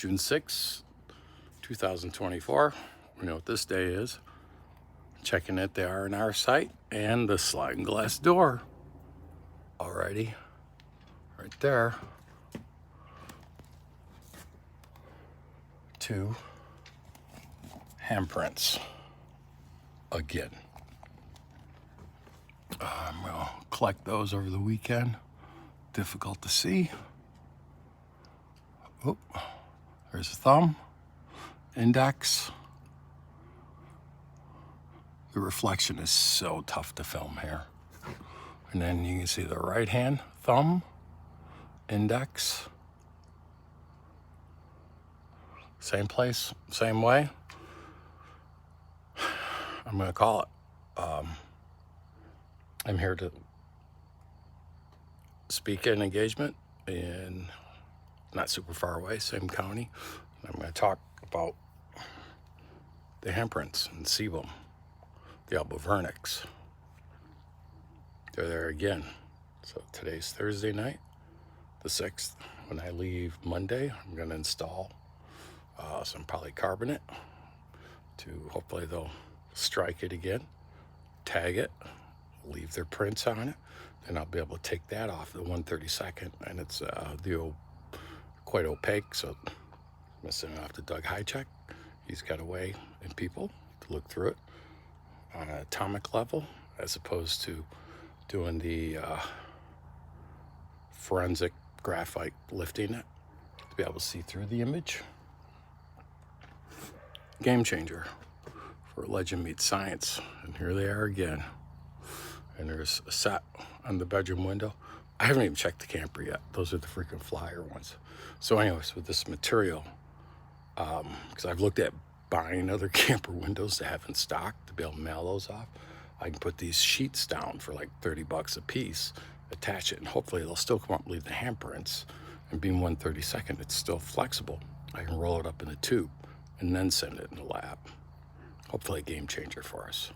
June 6th, 2024. We know what this day is. Checking at the R&R site and the sliding glass door. Alrighty, right there. 2 handprints. Again. I'm gonna collect those over the weekend. Difficult to see. Oh, there's a thumb, index. The reflection is so tough to film here. And then you can see the right hand, thumb, index. Same place, same way. I'm gonna call it. I'm here to speak at an engagement in not super far away, same county. I'm going to talk about the handprints and sebum, the albovernics. They're there again. So today's Thursday night, the 6th. When I leave Monday, I'm going to install some polycarbonate to hopefully they'll strike it again, tag it, leave their prints on it, then I'll be able to take that off the 132nd, and it's quite opaque, so I'm gonna send it off to Doug Highcheck. He's got a way in people to look through it on an atomic level, as opposed to doing the forensic graphite lifting it to be able to see through the image. Game changer for Legend Meets Science, and here they are again. And there's a set on the bedroom window. I haven't even checked the camper yet. Those are the freaking flyer ones. So anyways, with this material, because I've looked at buying other camper windows to have in stock to be able to mail those off, I can put these sheets down for like 30 bucks a piece, attach it, and hopefully they'll still come up and leave the handprints. And being 132nd, it's still flexible. I can roll it up in a tube and then send it in the lab. Hopefully a game changer for us.